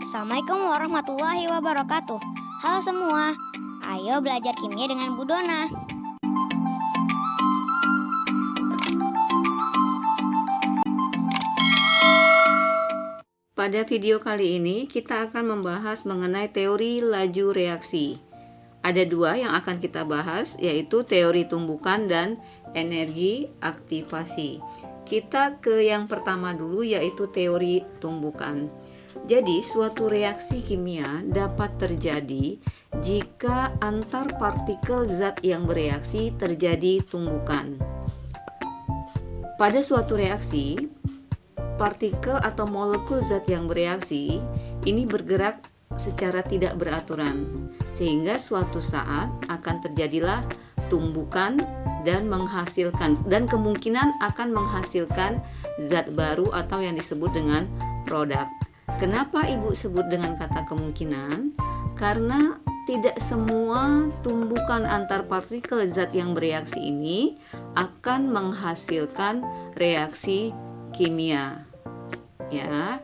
Assalamualaikum warahmatullahi wabarakatuh. Halo semua, ayo belajar kimia dengan Bu Dona. Pada video kali ini kita akan membahas mengenai teori laju reaksi. Ada dua yang akan kita bahas, yaitu teori tumbukan dan energi aktivasi. Kita ke yang pertama dulu, yaitu teori tumbukan. Jadi suatu reaksi kimia dapat terjadi jika antar partikel zat yang bereaksi terjadi tumbukan. Pada suatu reaksi, partikel atau molekul zat yang bereaksi ini bergerak secara tidak beraturan, sehingga suatu saat akan terjadilah tumbukan dan kemungkinan akan menghasilkan zat baru atau yang disebut dengan produk. Kenapa Ibu sebut dengan kata kemungkinan? Karena tidak semua tumbukan antar partikel zat yang bereaksi ini akan menghasilkan reaksi kimia. Ya.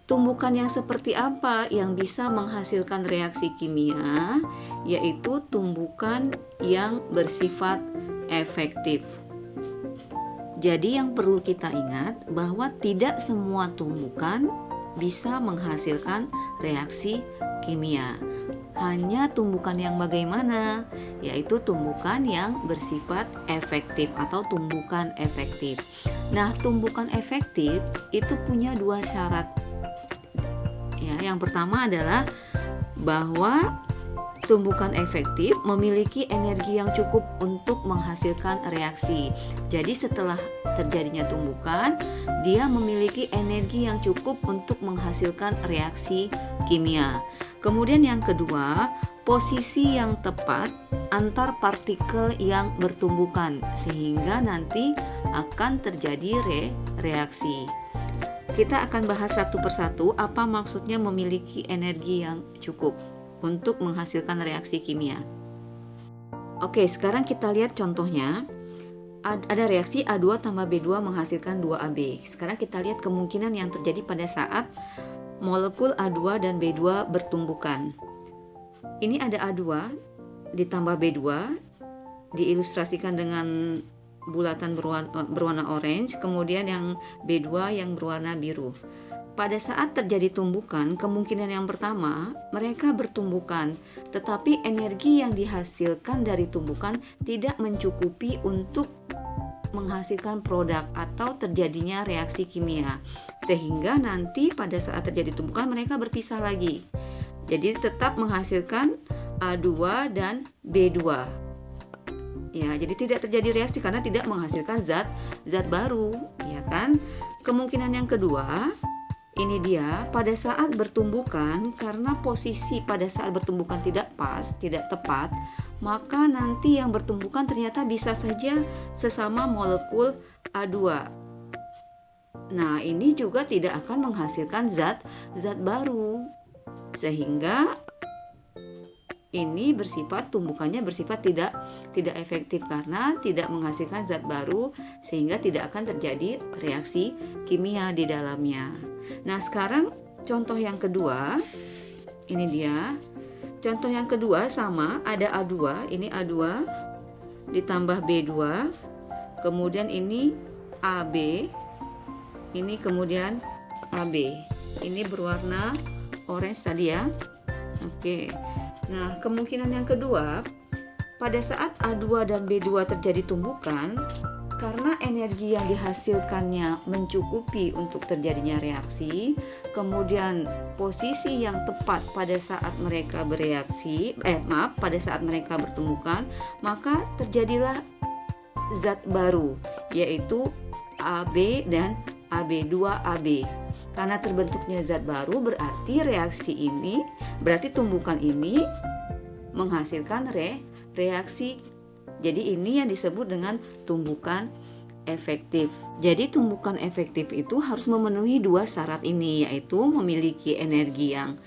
Tumbukan yang seperti apa yang bisa menghasilkan reaksi kimia? Yaitu tumbukan yang bersifat efektif. Jadi yang perlu kita ingat bahwa tidak semua tumbukan bisa menghasilkan reaksi kimia. Hanya tumbukan yang bagaimana? Yaitu tumbukan yang bersifat efektif atau tumbukan efektif. Nah, tumbukan efektif itu punya dua syarat. Ya, yang pertama adalah bahwa tumbukan efektif memiliki energi yang cukup untuk menghasilkan reaksi. Jadi setelah terjadinya tumbukan, dia memiliki energi yang cukup untuk menghasilkan reaksi kimia. Kemudian yang kedua, posisi yang tepat antar partikel yang bertumbukan sehingga nanti akan terjadi reaksi. Kita akan bahas satu persatu apa maksudnya memiliki energi yang cukup untuk menghasilkan reaksi kimia. Oke, sekarang kita lihat contohnya. Ada reaksi A2 tambah B2 menghasilkan 2AB. Sekarang kita lihat kemungkinan yang terjadi pada saat molekul A2 dan B2 bertumbukan. Ini ada A2 ditambah B2, diilustrasikan dengan bulatan berwarna orange, kemudian yang B2 yang berwarna biru. Pada saat terjadi tumbukan, kemungkinan yang pertama, mereka bertumbukan, tetapi energi yang dihasilkan dari tumbukan tidak mencukupi untuk menghasilkan produk atau terjadinya reaksi kimia. Sehingga nanti pada saat terjadi tumbukan, mereka berpisah lagi. Jadi tetap menghasilkan A2 dan B2. Ya, jadi tidak terjadi reaksi karena tidak menghasilkan zat baru, ya kan? Kemungkinan yang kedua, ini dia, pada saat bertumbukan, karena posisi pada saat bertumbukan tidak pas, tidak tepat, maka nanti yang bertumbukan ternyata bisa saja sesama molekul A2. Nah, ini juga tidak akan menghasilkan zat baru. Sehingga ini tumbukannya bersifat tidak efektif karena tidak menghasilkan zat baru, sehingga tidak akan terjadi reaksi kimia di dalamnya. Nah, sekarang contoh yang kedua, ini dia. Contoh yang kedua sama, ada A2, ini A2 ditambah B2, kemudian ini AB, ini kemudian AB. Ini berwarna orange tadi ya. Oke. Nah, kemungkinan yang kedua, pada saat A2 dan B2 terjadi tumbukan, karena energi yang dihasilkannya mencukupi untuk terjadinya reaksi, kemudian posisi yang tepat pada saat mereka pada saat mereka bertumbukan, maka terjadilah zat baru, yaitu AB dan AB2AB. Karena terbentuknya zat baru, berarti tumbukan ini menghasilkan reaksi. Jadi ini yang disebut dengan tumbukan efektif. Jadi tumbukan efektif itu harus memenuhi dua syarat ini, yaitu memiliki energi yang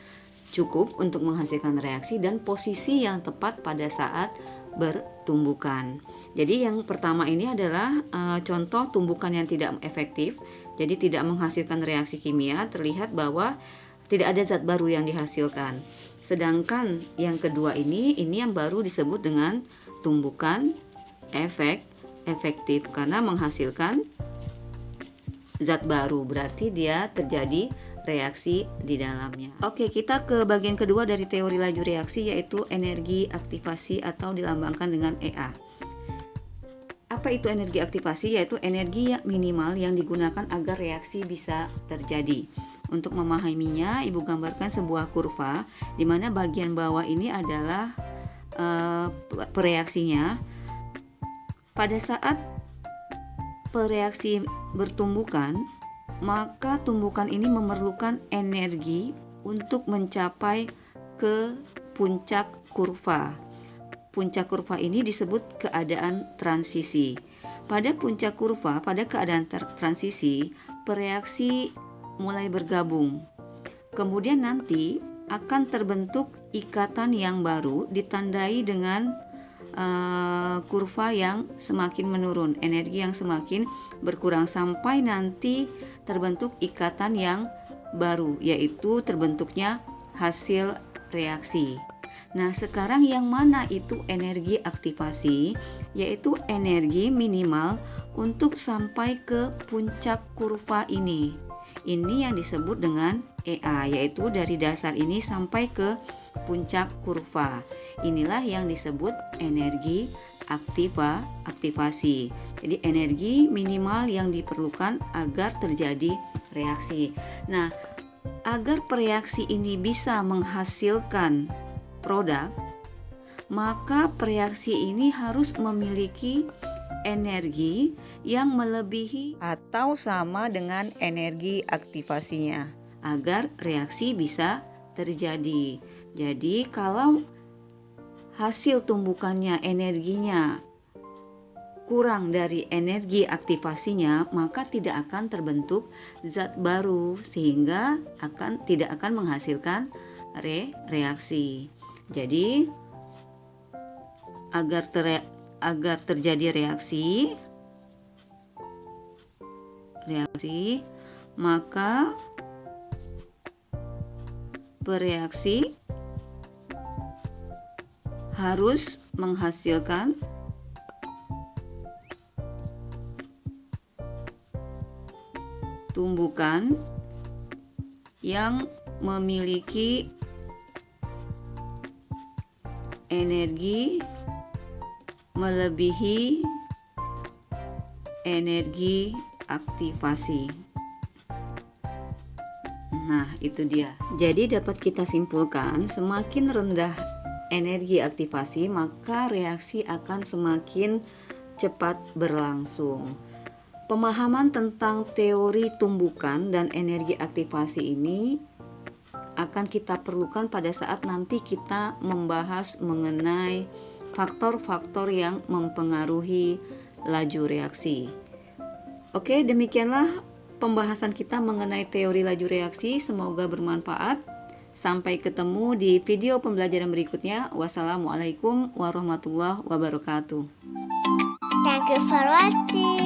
cukup untuk menghasilkan reaksi dan posisi yang tepat pada saat bertumbukan. Jadi yang pertama ini adalah contoh tumbukan yang tidak efektif, jadi tidak menghasilkan reaksi kimia. Terlihat bahwa Tidak ada zat baru yang dihasilkan. Sedangkan yang kedua ini yang baru disebut dengan tumbukan efektif karena menghasilkan zat baru, berarti dia terjadi reaksi di dalamnya. Oke, kita ke bagian kedua dari teori laju reaksi, yaitu energi aktivasi atau dilambangkan dengan EA. Apa itu energi aktivasi? Yaitu energi minimal yang digunakan agar reaksi bisa terjadi. Untuk memahaminya, Ibu gambarkan sebuah kurva di mana bagian bawah ini adalah pereaksinya. Pada saat pereaksi bertumbukan, maka tumbukan ini memerlukan energi untuk mencapai ke puncak kurva. Puncak kurva ini disebut keadaan transisi. Pada puncak kurva, pada keadaan transisi, pereaksi mulai bergabung. Kemudian nanti akan terbentuk ikatan yang baru ditandai dengan kurva yang semakin menurun, energi yang semakin berkurang sampai nanti terbentuk ikatan yang baru, yaitu terbentuknya hasil reaksi. Nah, sekarang yang mana itu energi aktivasi? Yaitu energi minimal untuk sampai ke puncak kurva ini. Ini yang disebut dengan EA, yaitu dari dasar ini sampai ke puncak kurva. Inilah yang disebut energi aktivasi. Jadi energi minimal yang diperlukan agar terjadi reaksi. Nah, agar reaksi ini bisa menghasilkan produk, maka reaksi ini harus memiliki energi yang melebihi atau sama dengan energi aktivasinya agar reaksi bisa terjadi. Jadi kalau hasil tumbukannya energinya kurang dari energi aktivasinya, maka tidak akan terbentuk zat baru sehingga tidak akan menghasilkan reaksi. Jadi agar terjadi reaksi, maka bereaksi harus menghasilkan tumbukan yang memiliki energi melebihi energi aktivasi. Nah, itu dia. Jadi dapat kita simpulkan, semakin rendah energi aktivasi, maka reaksi akan semakin cepat berlangsung. Pemahaman tentang teori tumbukan dan energi aktivasi ini akan kita perlukan pada saat nanti kita membahas mengenai faktor-faktor yang mempengaruhi laju reaksi. Oke, demikianlah pembahasan kita mengenai teori laju reaksi. Semoga bermanfaat. Sampai ketemu di video pembelajaran berikutnya. Wassalamualaikum warahmatullahi wabarakatuh. Thank you for watching.